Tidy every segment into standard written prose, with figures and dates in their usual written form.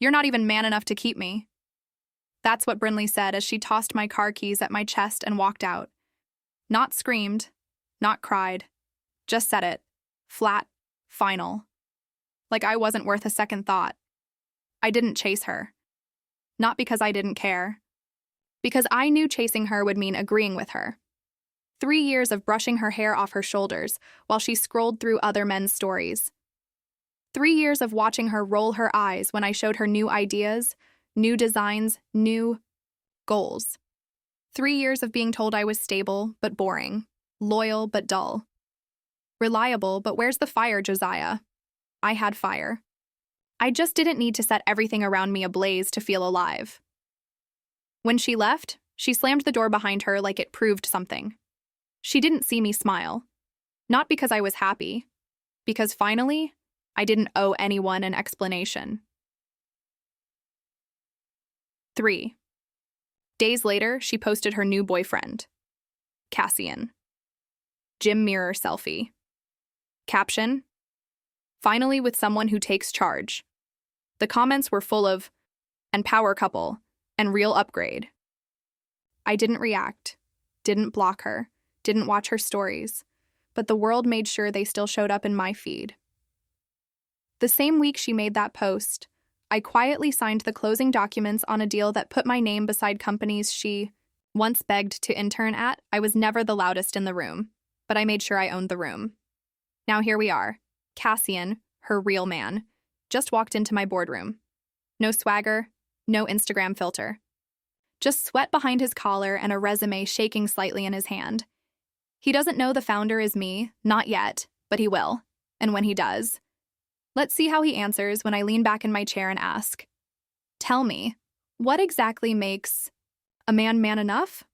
You're not even man enough to keep me. That's what Brinley said as she tossed my car keys at my chest and walked out. Not screamed, not cried, just said it. Flat, final. Like I wasn't worth a second thought. I didn't chase her. Not because I didn't care. Because I knew chasing her would mean agreeing with her. 3 years of brushing her hair off her shoulders while she scrolled through other men's stories. 3 years of watching her roll her eyes when I showed her new ideas, new designs, new goals. 3 years of being told I was stable but boring, loyal but dull. Reliable, but where's the fire, Josiah? I had fire. I just didn't need to set everything around me ablaze to feel alive. When she left, she slammed the door behind her like it proved something. She didn't see me smile. Not because I was happy. Because finally, I didn't owe anyone an explanation. 3. Days later, she posted her new boyfriend. Cassian. Gym mirror selfie. Caption: finally with someone who takes charge. The comments were full of, and power couple, and real upgrade. I didn't react, didn't block her, didn't watch her stories, but the world made sure they still showed up in my feed. The same week she made that post, I quietly signed the closing documents on a deal that put my name beside companies she once begged to intern at. I was never the loudest in the room, but I made sure I owned the room. Now here we are. Cassian, her real man, just walked into my boardroom. No swagger, no Instagram filter. Just sweat behind his collar and a resume shaking slightly in his hand. He doesn't know the founder is me, not yet, but he will. And when he does, let's see how he answers when I lean back in my chair and ask, tell me, what exactly makes a man man enough?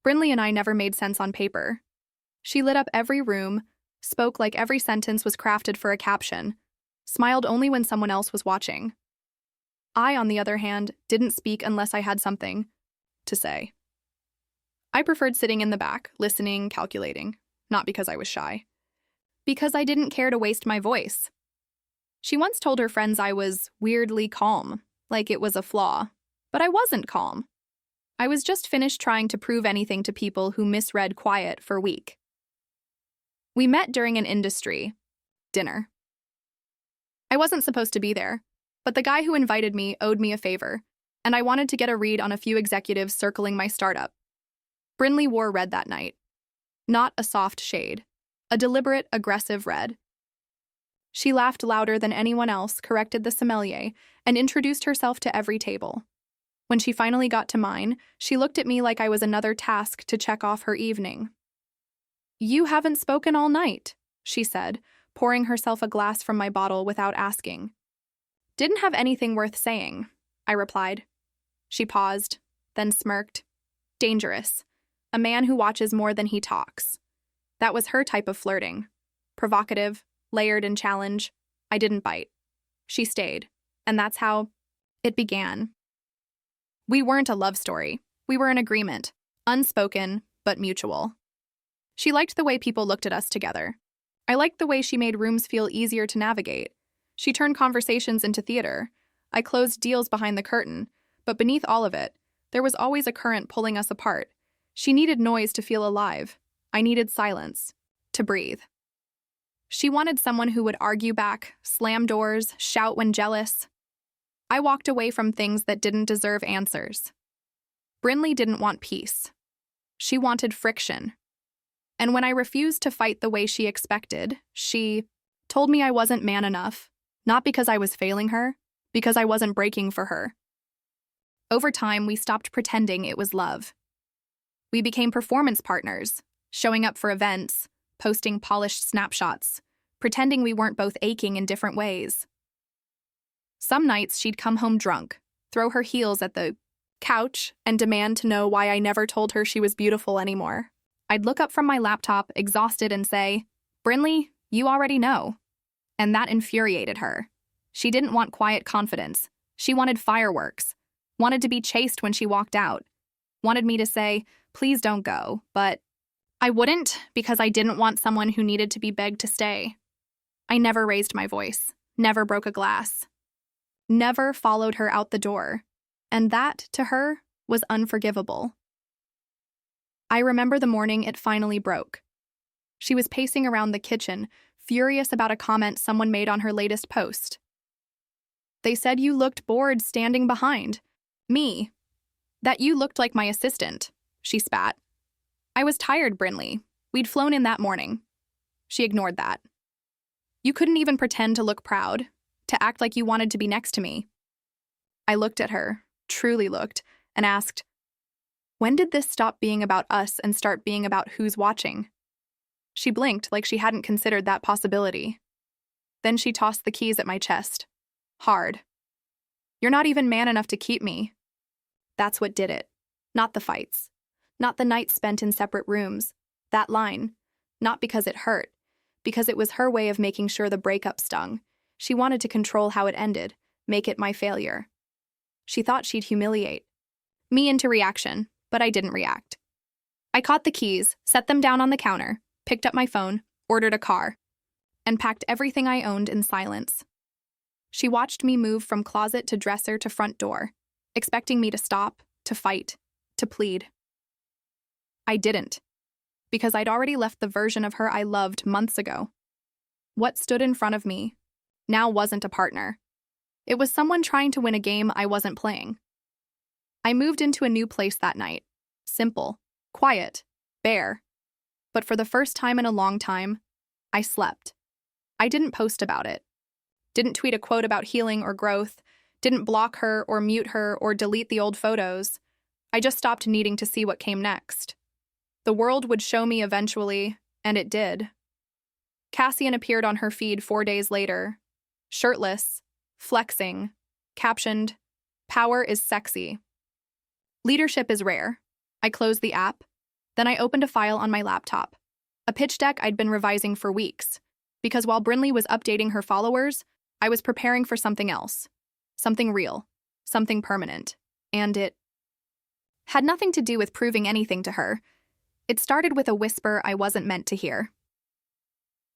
Brinley and I never made sense on paper. She lit up every room, spoke like every sentence was crafted for a caption, smiled only when someone else was watching. I, on the other hand, didn't speak unless I had something to say. I preferred sitting in the back, listening, calculating, not because I was shy. Because I didn't care to waste my voice. She once told her friends I was weirdly calm, like it was a flaw. But I wasn't calm. I was just finished trying to prove anything to people who misread quiet for weak. We met during an industry dinner. I wasn't supposed to be there, but the guy who invited me owed me a favor, and I wanted to get a read on a few executives circling my startup. Brinley wore red that night. Not a soft shade. A deliberate, aggressive red. She laughed louder than anyone else, corrected the sommelier, and introduced herself to every table. When she finally got to mine, she looked at me like I was another task to check off her evening. You haven't spoken all night, she said, pouring herself a glass from my bottle without asking. Didn't have anything worth saying, I replied. She paused, then smirked. Dangerous. A man who watches more than he talks. That was her type of flirting. Provocative, layered in challenge. I didn't bite. She stayed, and that's how it began. We weren't a love story. We were an agreement. Unspoken, but mutual. She liked the way people looked at us together. I liked the way she made rooms feel easier to navigate. She turned conversations into theater. I closed deals behind the curtain, but beneath all of it, there was always a current pulling us apart. She needed noise to feel alive. I needed silence to breathe. She wanted someone who would argue back, slam doors, shout when jealous. I walked away from things that didn't deserve answers. Brinley didn't want peace. She wanted friction. And when I refused to fight the way she expected, she told me I wasn't man enough, not because I was failing her, because I wasn't breaking for her. Over time, we stopped pretending it was love. We became performance partners, showing up for events, posting polished snapshots, pretending we weren't both aching in different ways. Some nights she'd come home drunk, throw her heels at the couch, and demand to know why I never told her she was beautiful anymore. I'd look up from my laptop, exhausted, and say, Brinley, you already know. And that infuriated her. She didn't want quiet confidence. She wanted fireworks. Wanted to be chased when she walked out. Wanted me to say, please don't go, but I wouldn't because I didn't want someone who needed to be begged to stay. I never raised my voice, never broke a glass. never followed her out the door, and that, to her, was unforgivable. I remember the morning it finally broke. She was pacing around the kitchen, furious about a comment someone made on her latest post. "They said you looked bored standing behind me. That you looked like my assistant," she spat. "I was tired, Brinley. We'd flown in that morning." She ignored that. "You couldn't even pretend to look proud, to act like you wanted to be next to me." I looked at her, truly looked, and asked, "When did this stop being about us and start being about who's watching?" She blinked like she hadn't considered that possibility. Then she tossed the keys at my chest. Hard. "You're not even man enough to keep me." That's what did it. Not the fights. Not the nights spent in separate rooms. That line. Not because it hurt. Because it was her way of making sure the breakup stung. She wanted to control how it ended, make it my failure. She thought she'd humiliate me into reaction, but I didn't react. I caught the keys, set them down on the counter, picked up my phone, ordered a car, and packed everything I owned in silence. She watched me move from closet to dresser to front door, expecting me to stop, to fight, to plead. I didn't, because I'd already left the version of her I loved months ago. What stood in front of me now wasn't a partner. It was someone trying to win a game I wasn't playing. I moved into a new place that night. Simple, quiet, bare. But for the first time in a long time, I slept. I didn't post about it. Didn't tweet a quote about healing or growth. Didn't block her or mute her or delete the old photos. I just stopped needing to see what came next. The world would show me eventually, and it did. Cassian appeared on her feed 4 days later, shirtless, flexing, captioned, "Power is sexy. Leadership is rare." I closed the app. Then I opened a file on my laptop, a pitch deck I'd been revising for weeks, because while Brinley was updating her followers, I was preparing for something else, something real, something permanent, and it had nothing to do with proving anything to her. It started with a whisper I wasn't meant to hear.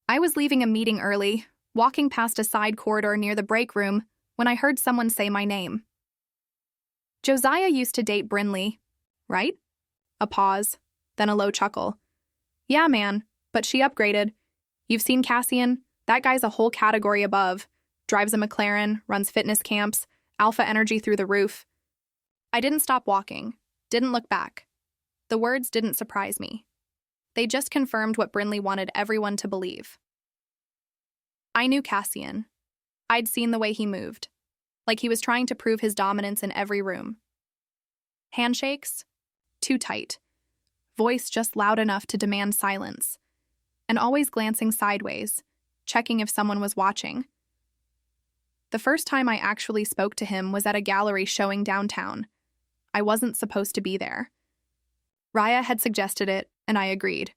I was leaving a meeting early, walking past a side corridor near the break room, when I heard someone say my name. "Josiah used to date Brinley, right?" A pause, then a low chuckle. "Yeah, man, but she upgraded. You've seen Cassian? That guy's a whole category above. Drives a McLaren, runs fitness camps, alpha energy through the roof." I didn't stop walking, didn't look back. The words didn't surprise me. They just confirmed what Brinley wanted everyone to believe. I knew Cassian. I'd seen the way he moved, like he was trying to prove his dominance in every room. Handshakes? Too tight. Voice just loud enough to demand silence. And always glancing sideways, checking if someone was watching. The first time I actually spoke to him was at a gallery showing downtown. I wasn't supposed to be there. Raya had suggested it, and I agreed.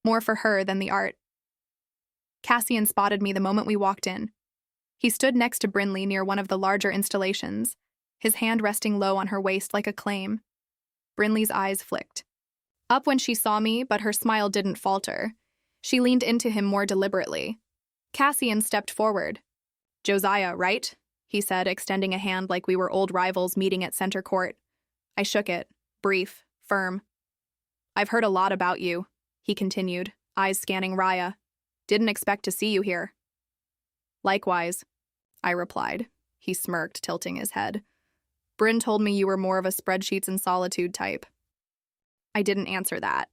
More for her than the art. Cassian spotted me the moment we walked in. He stood next to Brinley near one of the larger installations, his hand resting low on her waist like a claim. Brinley's eyes flicked. Up when she saw me, but her smile didn't falter. She leaned into him more deliberately. Cassian stepped forward. "Josiah, right?" he said, extending a hand like we were old rivals meeting at center court. I shook it, brief, firm. "I've heard a lot about you," he continued, eyes scanning Raya. "Didn't expect to see you here." "Likewise," I replied. He smirked, tilting his head. "Bryn told me you were more of a spreadsheets and solitude type." I didn't answer that.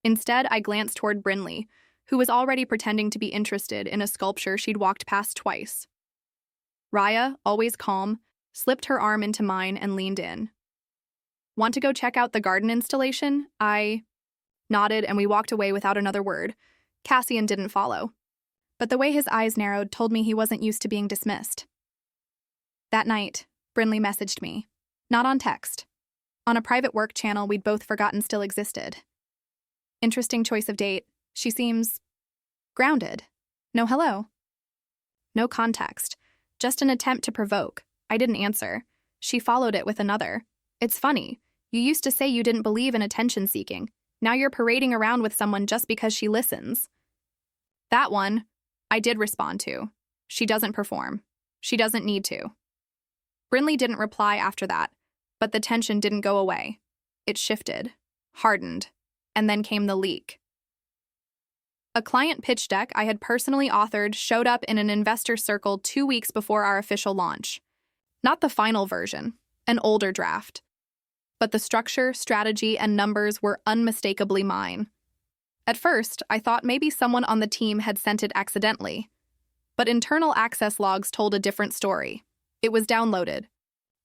Instead, I glanced toward Brinley, who was already pretending to be interested in a sculpture she'd walked past twice. Raya, always calm, slipped her arm into mine and leaned in. "Want to go check out the garden installation?" I nodded, and we walked away without another word. Cassian didn't follow. But the way his eyes narrowed told me he wasn't used to being dismissed. That night, Brinley messaged me. Not on text. On a private work channel we'd both forgotten still existed. "Interesting choice of date. She seems grounded. No hello. No context. Just an attempt to provoke. I didn't answer. She followed it with another. "It's funny. You used to say you didn't believe in attention-seeking. Now you're parading around with someone just because she listens." That one, I did respond to. She doesn't perform. She doesn't need to. Brinley didn't reply after that, but the tension didn't go away. It shifted, hardened, and then came the leak. A client pitch deck I had personally authored showed up in an investor circle 2 weeks before our official launch. Not the final version, an older draft. But the structure, strategy, and numbers were unmistakably mine. At first, I thought maybe someone on the team had sent it accidentally. But internal access logs told a different story. It was downloaded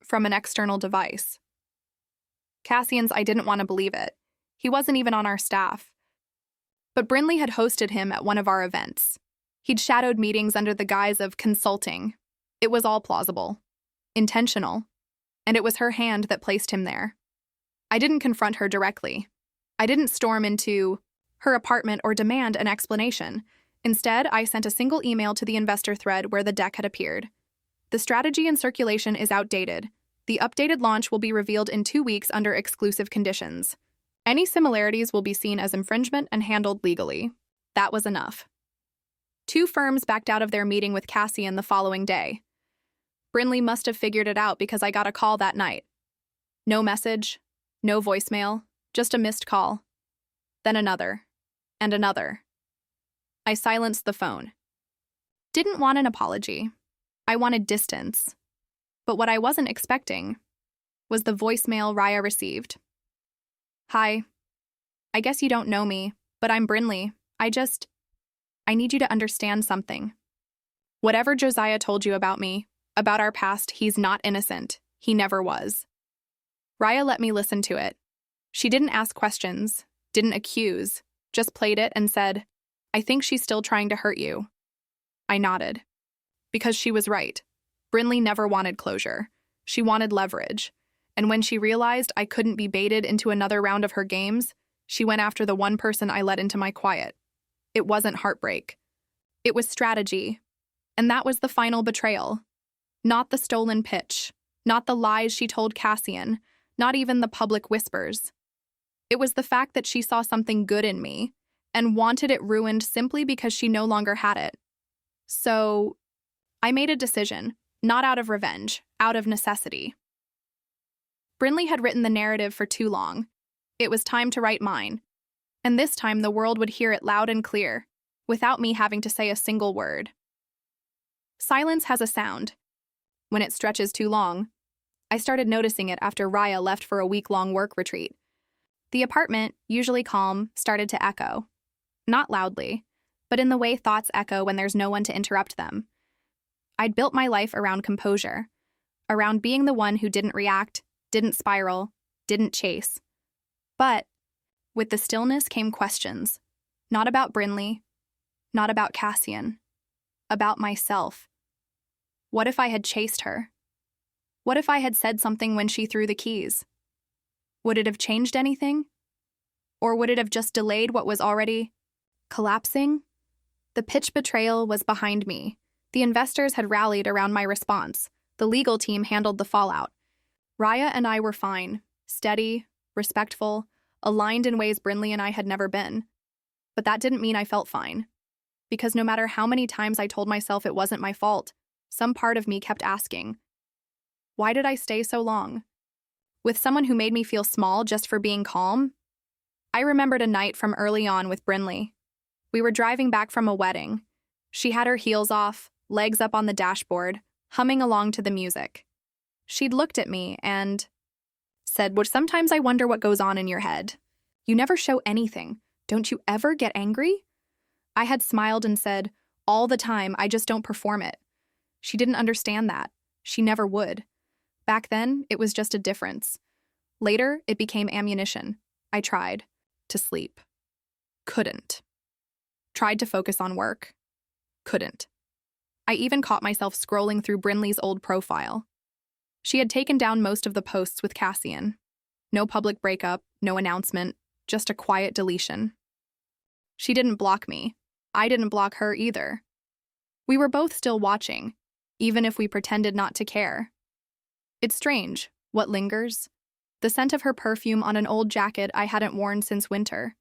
from an external device. Cassian's I didn't want to believe it. He wasn't even on our staff. But Brinley had hosted him at one of our events. He'd shadowed meetings under the guise of consulting. It was all plausible, intentional, and it was her hand that placed him there. I didn't confront her directly. I didn't storm into her apartment or demand an explanation. Instead, I sent a single email to the investor thread where the deck had appeared. The strategy in circulation is outdated. The updated launch will be revealed in 2 weeks under exclusive conditions. Any similarities will be seen as infringement and handled legally. That was enough. 2 firms backed out of their meeting with Cassian the following day. Brinley must have figured it out because I got a call that night. No message, no voicemail, just a missed call. Then another, and another. I silenced the phone. Didn't want an apology. I wanted distance. But what I wasn't expecting was the voicemail Raya received. Hi. I guess you don't know me, but I'm Brinley. I need you to understand something. Whatever Josiah told you about me, about our past, he's not innocent. He never was. Raya let me listen to it. She didn't ask questions, didn't accuse, just played it and said, I think she's still trying to hurt you. I nodded. Because she was right. Brinley never wanted closure. She wanted leverage. And when she realized I couldn't be baited into another round of her games, she went after the one person I let into my quiet. It wasn't heartbreak. It was strategy. And that was the final betrayal. Not the stolen pitch. Not the lies she told Cassian. Not even the public whispers. It was the fact that she saw something good in me and wanted it ruined simply because she no longer had it. So, I made a decision, not out of revenge, out of necessity. Brinley had written the narrative for too long. It was time to write mine. And this time the world would hear it loud and clear, without me having to say a single word. Silence has a sound. When it stretches too long, I started noticing it after Raya left for a week-long work retreat. The apartment, usually calm, started to echo. Not loudly, but in the way thoughts echo when there's no one to interrupt them. I'd built my life around composure, around being the one who didn't react, didn't spiral, didn't chase. But with the stillness came questions, not about Brinley, not about Cassian, about myself. What if I had chased her? What if I had said something when she threw the keys? Would it have changed anything? Or would it have just delayed what was already collapsing? The pitch betrayal was behind me. The investors had rallied around my response. The legal team handled the fallout. Raya and I were fine, steady, respectful, aligned in ways Brinley and I had never been. But that didn't mean I felt fine. Because no matter how many times I told myself it wasn't my fault, some part of me kept asking, why did I stay so long? With someone who made me feel small just for being calm? I remembered a night from early on with Brinley. We were driving back from a wedding. She had her heels off, legs up on the dashboard, humming along to the music. She'd looked at me and said, well, sometimes I wonder what goes on in your head. You never show anything. Don't you ever get angry? I had smiled and said, all the time, I just don't perform it. She didn't understand that. She never would. Back then, it was just a difference. Later, it became ammunition. I tried to sleep. Couldn't. Tried to focus on work. Couldn't. I even caught myself scrolling through Brinley's old profile. She had taken down most of the posts with Cassian. No public breakup, no announcement, just a quiet deletion. She didn't block me. I didn't block her either. We were both still watching, even if we pretended not to care. It's strange, what lingers? The scent of her perfume on an old jacket I hadn't worn since winter.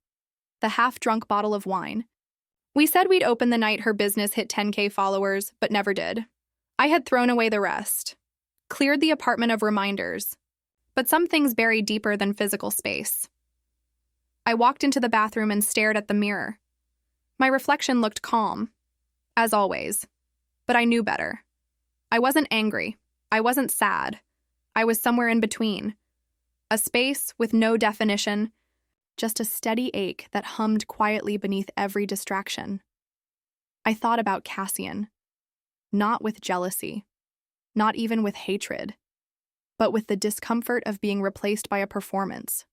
The half-drunk bottle of wine. We said we'd open the night her business hit 10K followers, but never did. I had thrown away the rest. cleared the apartment of reminders, but some things buried deeper than physical space. I walked into the bathroom and stared at the mirror. My reflection looked calm, as always, but I knew better. I wasn't angry. I wasn't sad. I was somewhere in between. A space with no definition, just a steady ache that hummed quietly beneath every distraction. I thought about Cassian, not with jealousy, not even with hatred, but with the discomfort of being replaced by a performance.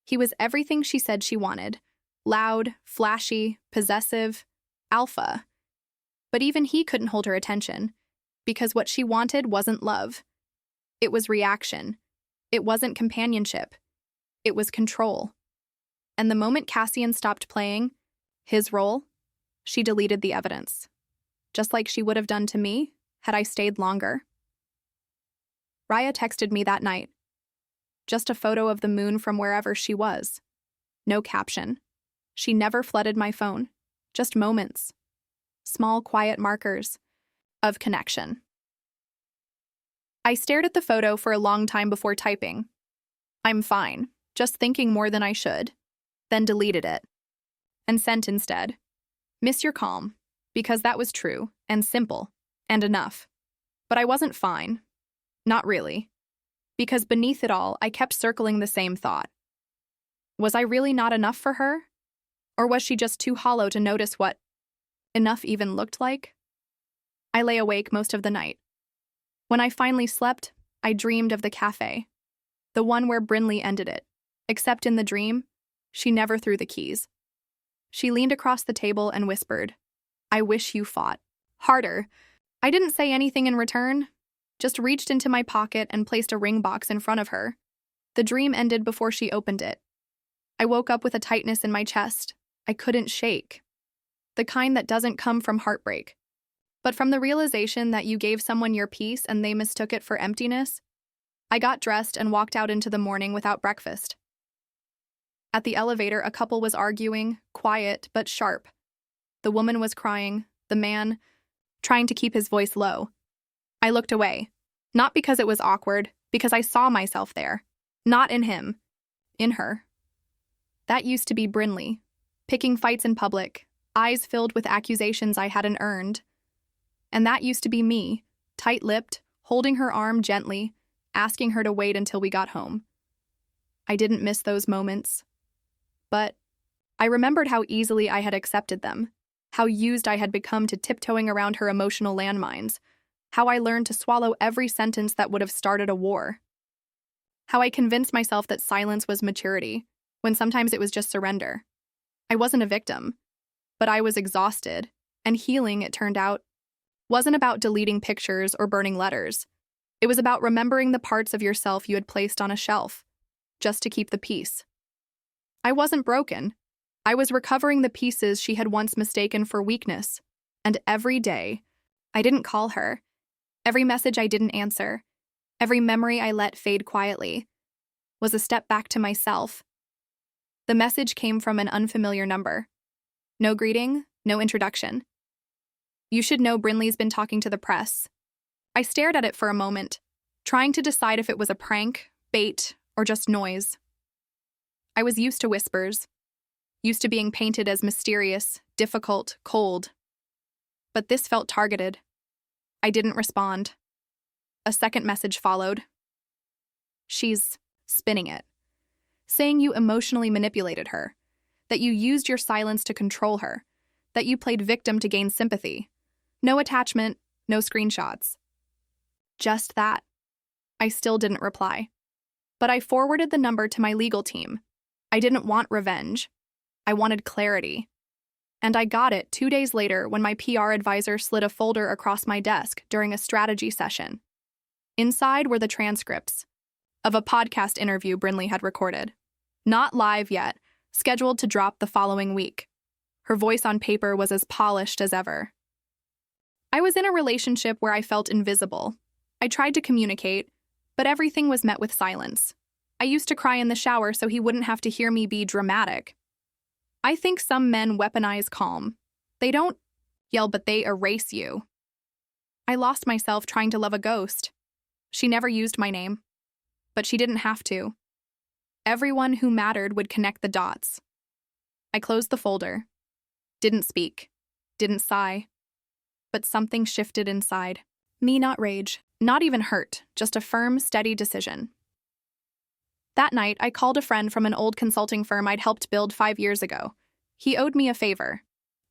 He was everything she said she wanted: loud, flashy, possessive, alpha. But even he couldn't hold her attention, because what she wanted wasn't love. It was reaction. It wasn't companionship. It was control. And the moment Cassian stopped playing his role, she deleted the evidence, just like she would have done to me had I stayed longer. Raya texted me that night. Just a photo of the moon from wherever she was. No caption. She never flooded my phone. Just moments. Small, quiet markers of connection. I stared at the photo for a long time before typing. I'm fine, just thinking more than I should. Then deleted it. And sent instead. Miss your calm, because that was true, and simple, and enough. But I wasn't fine. Not really. Because beneath it all, I kept circling the same thought. Was I really not enough for her? Or was she just too hollow to notice what enough even looked like? I lay awake most of the night. When I finally slept, I dreamed of the cafe, the one where Brinley ended it. Except in the dream, she never threw the keys. She leaned across the table and whispered, "I wish you fought harder." I didn't say anything in return, just reached into my pocket and placed a ring box in front of her. The dream ended before she opened it. I woke up with a tightness in my chest I couldn't shake. The kind that doesn't come from heartbreak, but from the realization that you gave someone your peace and they mistook it for emptiness. I got dressed and walked out into the morning without breakfast. At the elevator, a couple was arguing, quiet but sharp. The woman was crying, the man trying to keep his voice low. I looked away, not because it was awkward, because I saw myself there. Not in him, in her. That used to be Brinley, picking fights in public, eyes filled with accusations I hadn't earned. And that used to be me, tight-lipped, holding her arm gently, asking her to wait until we got home. I didn't miss those moments. But I remembered how easily I had accepted them, how used I had become to tiptoeing around her emotional landmines, how I learned to swallow every sentence that would have started a war, how I convinced myself that silence was maturity, when sometimes it was just surrender. I wasn't a victim, but I was exhausted, and healing, it turned out, wasn't about deleting pictures or burning letters. It was about remembering the parts of yourself you had placed on a shelf, just to keep the peace. I wasn't broken. I was recovering the pieces she had once mistaken for weakness. And every day, I didn't call her. Every message I didn't answer, every memory I let fade quietly, was a step back to myself. The message came from an unfamiliar number. No greeting, no introduction. "You should know Brinley's been talking to the press." I stared at it for a moment, trying to decide if it was a prank, bait, or just noise. I was used to whispers, used to being painted as mysterious, difficult, cold. But this felt targeted. I didn't respond. A second message followed. "She's spinning it, saying you emotionally manipulated her, that you used your silence to control her, that you played victim to gain sympathy. No attachment, no screenshots." Just that. I still didn't reply. But I forwarded the number to my legal team. I didn't want revenge. I wanted clarity. And I got it 2 days later when my PR advisor slid a folder across my desk during a strategy session. Inside were the transcripts of a podcast interview Brinley had recorded. Not live yet, scheduled to drop the following week. Her voice on paper was as polished as ever. I was in a relationship where I felt invisible. I tried to communicate, but everything was met with silence. I used to cry in the shower so he wouldn't have to hear me be dramatic. I think some men weaponize calm. They don't yell, but they erase you. I lost myself trying to love a ghost. She never used my name. But she didn't have to. Everyone who mattered would connect the dots. I closed the folder. Didn't speak. Didn't sigh. But something shifted inside. Me, not rage. Not even hurt. Just a firm, steady decision. That night, I called a friend from an old consulting firm I'd helped build 5 years ago. He owed me a favor.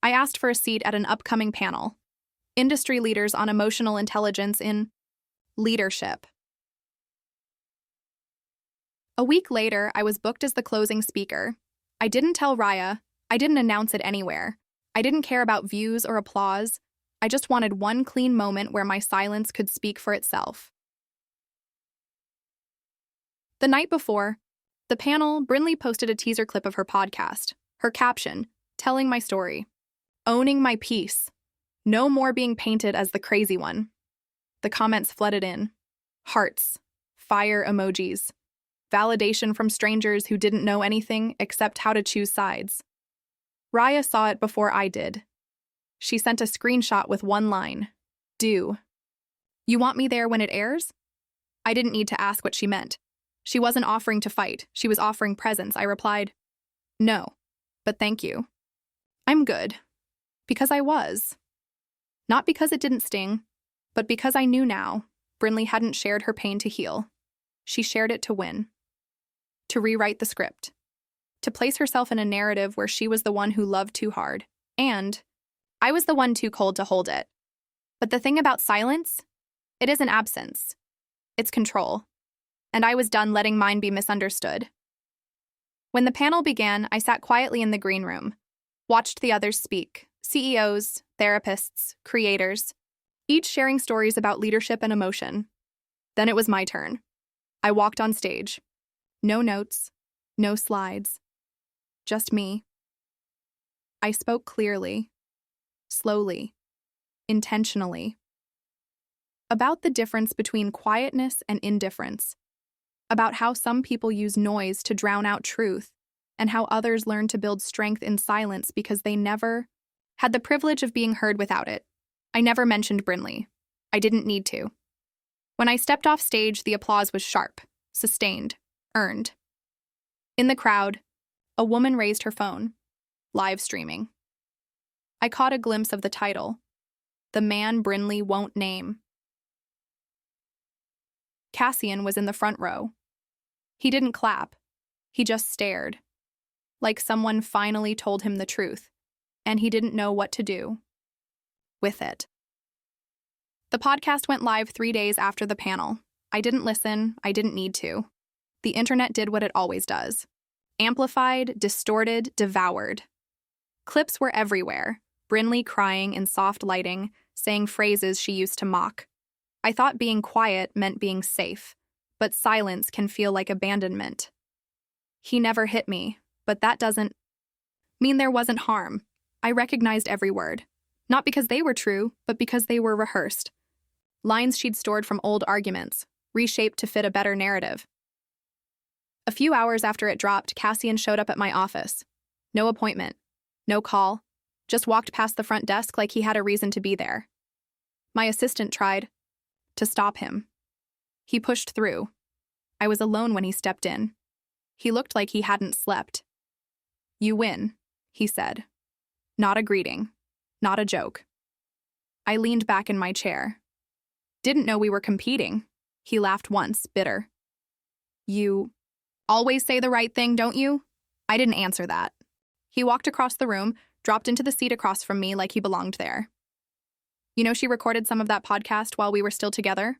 I asked for a seat at an upcoming panel. Industry leaders on emotional intelligence in leadership. A week later, I was booked as the closing speaker. I didn't tell Raya. I didn't announce it anywhere. I didn't care about views or applause. I just wanted one clean moment where my silence could speak for itself. The night before the panel, Brinley posted a teaser clip of her podcast. Her caption, telling my story. Owning my peace. No more being painted as the crazy one. The comments flooded in. Hearts. Fire emojis. Validation from strangers who didn't know anything except how to choose sides. Raya saw it before I did. She sent a screenshot with one line. Do. You want me there when it airs? I didn't need to ask what she meant. She wasn't offering to fight. She was offering presence. I replied, no, but thank you. I'm good. Because I was. Not because it didn't sting, but because I knew now Brinley hadn't shared her pain to heal. She shared it to win. To rewrite the script. To place herself in a narrative where she was the one who loved too hard. And I was the one too cold to hold it. But the thing about silence, it isn't absence. It's control. And I was done letting mine be misunderstood. When the panel began, I sat quietly in the green room, watched the others speak, CEOs, therapists, creators, each sharing stories about leadership and emotion. Then it was my turn. I walked on stage. No notes, no slides, just me. I spoke clearly, slowly, intentionally, about the difference between quietness and indifference, about how some people use noise to drown out truth, and how others learn to build strength in silence because they never had the privilege of being heard without it. I never mentioned Brinley. I didn't need to. When I stepped off stage, the applause was sharp, sustained, earned. In the crowd, a woman raised her phone, live streaming. I caught a glimpse of the title, The Man Brinley Won't Name. Cassian was in the front row. He didn't clap. He just stared, like someone finally told him the truth, and he didn't know what to do with it. The podcast went live 3 days after the panel. I didn't listen. I didn't need to. The internet did what it always does. Amplified, distorted, devoured. Clips were everywhere. Brinley crying in soft lighting, saying phrases she used to mock. I thought being quiet meant being safe, but silence can feel like abandonment. He never hit me, but that doesn't mean there wasn't harm. I recognized every word. Not because they were true, but because they were rehearsed. Lines she'd stored from old arguments, reshaped to fit a better narrative. A few hours after it dropped, Cassian showed up at my office. No appointment, no call, just walked past the front desk like he had a reason to be there. My assistant tried to stop him. He pushed through. I was alone when he stepped in. He looked like he hadn't slept. You win, he said. Not a greeting, not a joke. I leaned back in my chair. Didn't know we were competing. He laughed once, bitter. You always say the right thing, don't you? I didn't answer that. He walked across the room, dropped into the seat across from me like he belonged there. You know, she recorded some of that podcast while we were still together?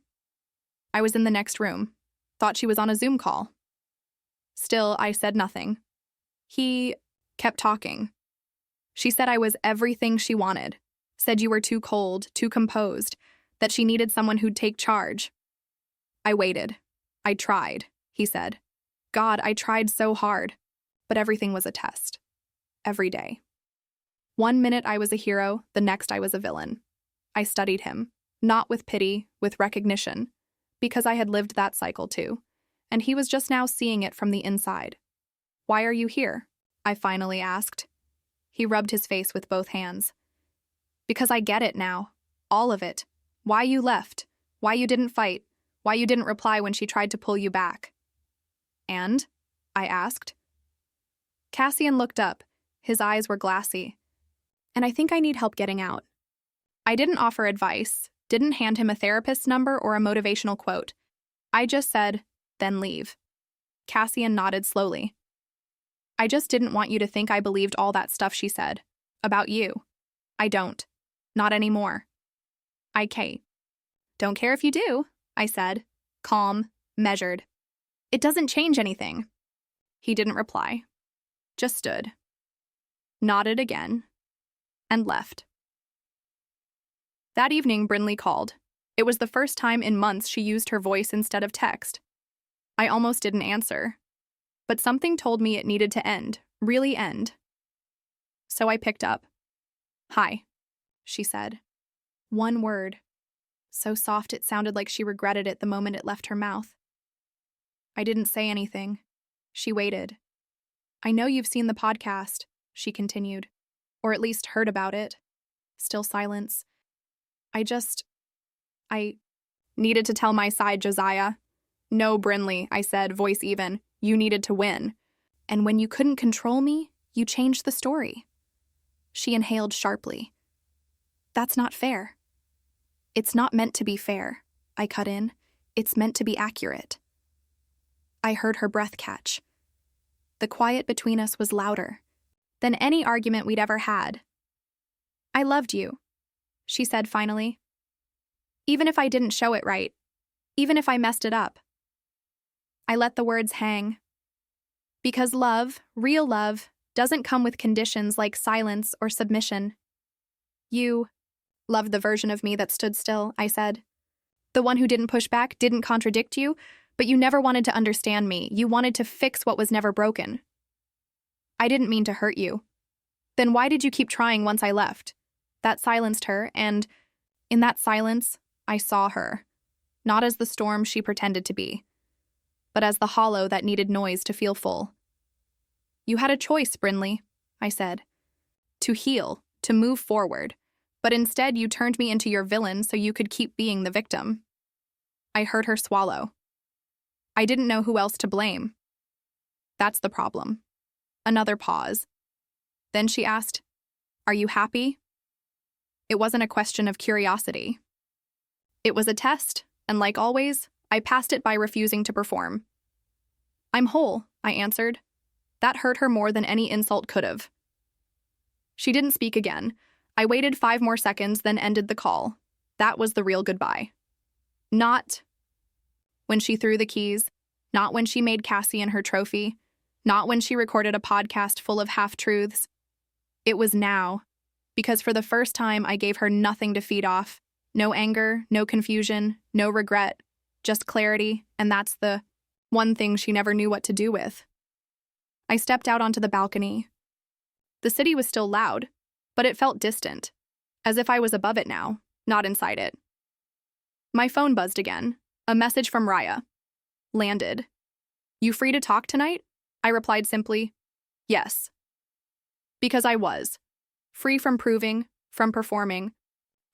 I was in the next room. Thought she was on a Zoom call. Still, I said nothing. He kept talking. She said I was everything she wanted. Said you were too cold, too composed, that she needed someone who'd take charge. I waited. I tried, he said. God, I tried so hard. But everything was a test. Every day. 1 minute I was a hero, the next I was a villain. I studied him, not with pity, with recognition, because I had lived that cycle too, and he was just now seeing it from the inside. Why are you here? I finally asked. He rubbed his face with both hands. Because I get it now. All of it. Why you left. Why you didn't fight. Why you didn't reply when she tried to pull you back. And? I asked. Cassian looked up. His eyes were glassy. And I think I need help getting out. I didn't offer advice, didn't hand him a therapist's number or a motivational quote. I just said, then leave. Cassian nodded slowly. I just didn't want you to think I believed all that stuff she said. About you. I don't. Not anymore. Kate. Don't care if you do, I said. Calm, measured. It doesn't change anything. He didn't reply. Just stood. Nodded again. And left. That evening, Brinley called. It was the first time in months she used her voice instead of text. I almost didn't answer. But something told me it needed to end, really end. So I picked up. Hi, she said. One word. So soft it sounded like she regretted it the moment it left her mouth. I didn't say anything. She waited. I know you've seen the podcast, she continued, or at least heard about it. Still silence. I needed to tell my side, Josiah. No, Brinley, I said, voice even. You needed to win. And when you couldn't control me, you changed the story. She inhaled sharply. That's not fair. It's not meant to be fair, I cut in. It's meant to be accurate. I heard her breath catch. The quiet between us was louder than any argument we'd ever had. I loved you, she said finally. Even if I didn't show it right, even if I messed it up. I let the words hang. Because love, real love, doesn't come with conditions like silence or submission. You loved the version of me that stood still, I said. The one who didn't push back, didn't contradict you, but you never wanted to understand me. You wanted to fix what was never broken. I didn't mean to hurt you. Then why did you keep trying once I left? That silenced her, and in that silence, I saw her. Not as the storm she pretended to be, but as the hollow that needed noise to feel full. You had a choice, Brinley, I said. To heal, to move forward. But instead you turned me into your villain so you could keep being the victim. I heard her swallow. I didn't know who else to blame. That's the problem. Another pause. Then she asked, Are you happy? It wasn't a question of curiosity. It was a test, and like always, I passed it by refusing to perform. I'm whole, I answered. That hurt her more than any insult could have. She didn't speak again. I waited 5 more seconds, then ended the call. That was the real goodbye. Not when she threw the keys, not when she made Cassian her trophy, not when she recorded a podcast full of half-truths. It was now, because for the first time I gave her nothing to feed off. No anger, no confusion, no regret, just clarity, and that's the one thing she never knew what to do with. I stepped out onto the balcony. The city was still loud, but it felt distant, as if I was above it now, not inside it. My phone buzzed again. A message from Raya. Landed. You free to talk tonight? I replied simply, yes. Because I was. Free from proving, from performing,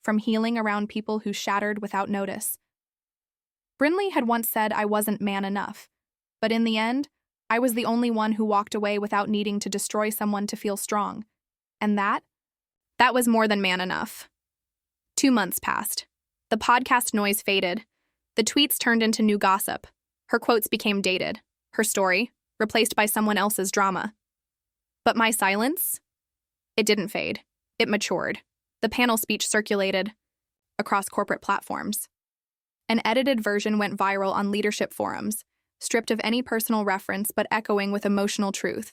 from healing around people who shattered without notice. Brinley had once said I wasn't man enough, but in the end, I was the only one who walked away without needing to destroy someone to feel strong. And that was more than man enough. 2 months passed. The podcast noise faded. The tweets turned into new gossip. Her quotes became dated. Her story, replaced by someone else's drama. But my silence? It didn't fade. It matured. The panel speech circulated across corporate platforms. An edited version went viral on leadership forums, stripped of any personal reference but echoing with emotional truth.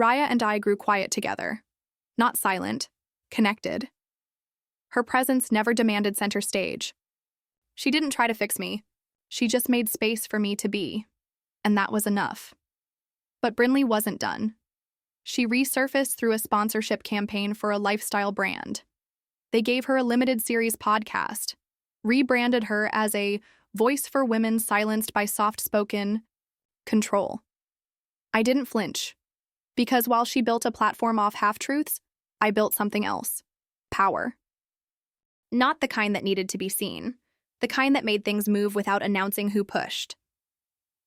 Raya and I grew quiet together. Not silent, connected. Her presence never demanded center stage. She didn't try to fix me. She just made space for me to be. And that was enough. But Brinley wasn't done. She resurfaced through a sponsorship campaign for a lifestyle brand. They gave her a limited series podcast, rebranded her as a voice for women silenced by soft-spoken control. I didn't flinch, because while she built a platform off half-truths, I built something else. Power. Not the kind that needed to be seen. the kind that made things move without announcing who pushed.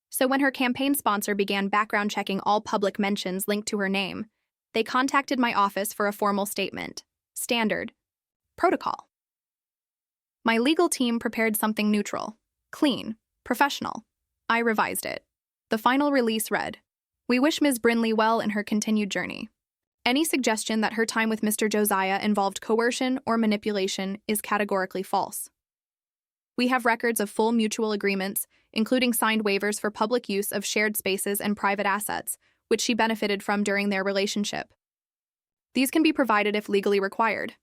So when her campaign sponsor began background checking all public mentions linked to her name, they contacted my office for a formal statement. Standard. Protocol. My legal team prepared something neutral, clean, professional. I revised it. The final release read, "We wish Ms. Brinley well in her continued journey. Any suggestion that her time with Mr. Josiah involved coercion or manipulation is categorically false. We have records of full mutual agreements, including signed waivers for public use of shared spaces and private assets, which she benefited from during their relationship. These can be provided if legally required."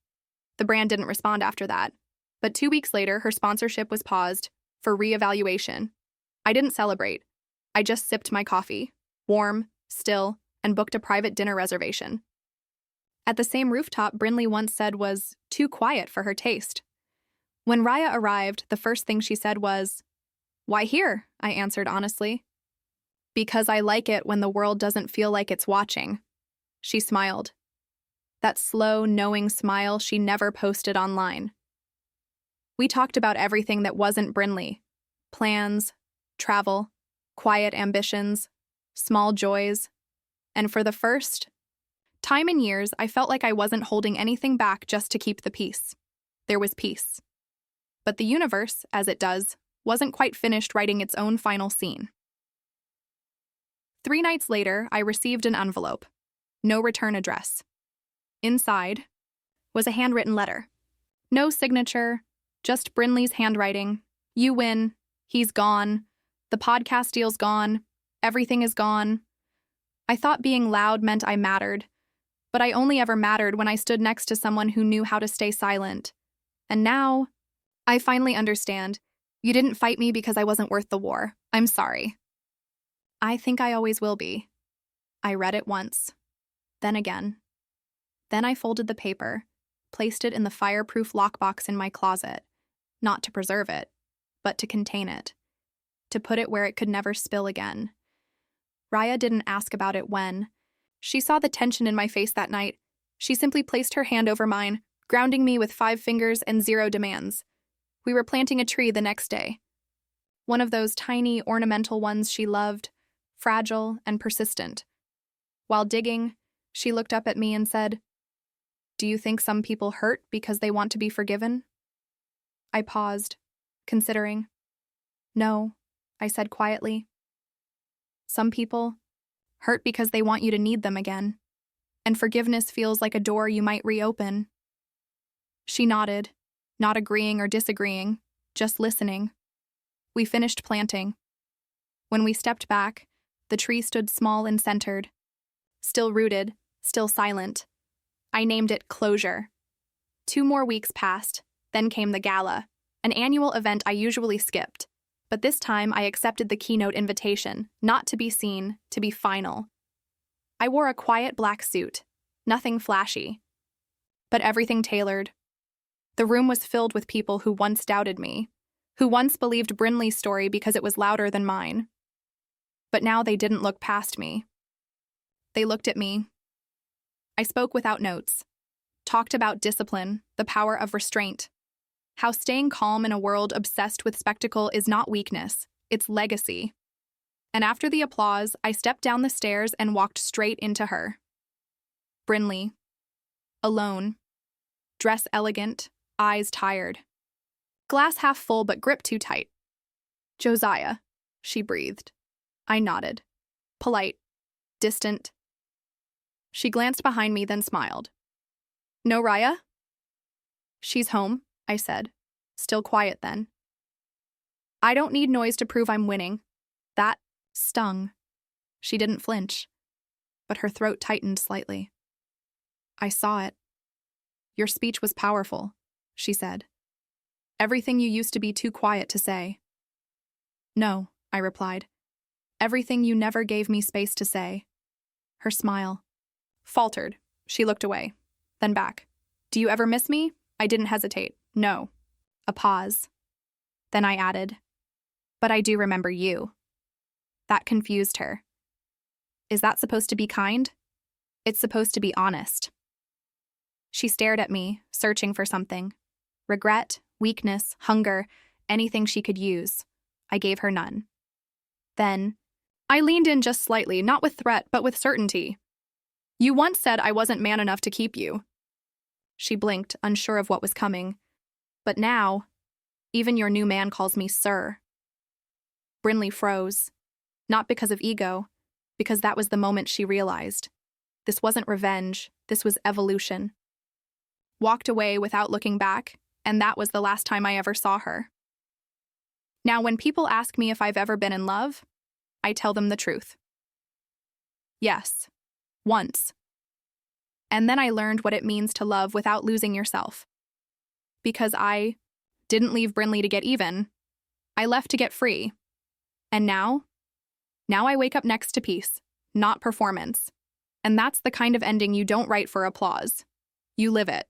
The brand didn't respond after that, but 2 weeks later, her sponsorship was paused for re-evaluation. I didn't celebrate. I just sipped my coffee, warm, still, and booked a private dinner reservation. At the same rooftop Brinley once said was too quiet for her taste. When Raya arrived, the first thing she said was, "Why here?" I answered honestly. "Because I like it when the world doesn't feel like it's watching." She smiled. That slow, knowing smile she never posted online. We talked about everything that wasn't Brinley. Plans, travel, quiet ambitions, small joys. And for the first time in years, I felt like I wasn't holding anything back just to keep the peace. There was peace. But the universe, as it does, wasn't quite finished writing its own final scene. 3 nights later, I received an envelope. No return address. Inside was a handwritten letter. No signature, just Brinley's handwriting. "You win. He's gone. The podcast deal's gone. Everything is gone." I thought being loud meant I mattered, but I only ever mattered when I stood next to someone who knew how to stay silent. And now, I finally understand. You didn't fight me because I wasn't worth the war. I'm sorry. I think I always will be. I read it once, then again. Then I folded the paper, placed it in the fireproof lockbox in my closet, not to preserve it, but to contain it, to put it where it could never spill again. Raya didn't ask about it when. She saw the tension in my face that night. She simply placed her hand over mine, grounding me with 5 fingers and 0 demands. We were planting a tree the next day. One of those tiny, ornamental ones she loved, fragile and persistent. While digging, she looked up at me and said, "Do you think some people hurt because they want to be forgiven?" I paused, considering. "No," I said quietly. "Some people hurt because they want you to need them again, and forgiveness feels like a door you might reopen." She nodded, not agreeing or disagreeing, just listening. We finished planting. When we stepped back, the tree stood small and centered. Still rooted, still silent. I named it Closure. 2 more weeks passed, then came the gala, an annual event I usually skipped. But this time I accepted the keynote invitation, not to be seen, to be final. I wore a quiet black suit, nothing flashy, but everything tailored. The room was filled with people who once doubted me, who once believed Brinley's story because it was louder than mine. But now they didn't look past me. They looked at me. I spoke without notes, talked about discipline, the power of restraint, how staying calm in a world obsessed with spectacle is not weakness, it's legacy. And after the applause, I stepped down the stairs and walked straight into her. Brinley. Alone. Dress elegant, eyes tired. Glass half full but grip too tight. "Josiah," she breathed. I nodded. Polite. Distant. She glanced behind me, then smiled. "No Raya?" "She's home," I said, still quiet then. "I don't need noise to prove I'm winning." That stung. She didn't flinch, but her throat tightened slightly. "I saw it." "Your speech was powerful," she said. "Everything you used to be too quiet to say." "No," I replied. "Everything you never gave me space to say." Her smile faltered. She looked away, then back. "Do you ever miss me?" I didn't hesitate. "No." A pause. Then I added, "But I do remember you." That confused her. "Is that supposed to be kind?" "It's supposed to be honest." She stared at me, searching for something. Regret, weakness, hunger, anything she could use. I gave her none. Then, I leaned in just slightly, not with threat, but with certainty. You once said I wasn't man enough to keep you. She blinked, unsure of what was coming. But now, even your new man calls me sir. Brinley froze. Not because of ego, because that was the moment she realized. This wasn't revenge, this was evolution. Walked away without looking back, and that was the last time I ever saw her. Now, when people ask me if I've ever been in love, I tell them the truth. Yes, once. And then I learned what it means to love without losing yourself. Because I didn't leave Brinley to get even. I left to get free. And now I wake up next to peace, not performance. And that's the kind of ending you don't write for applause. You live it.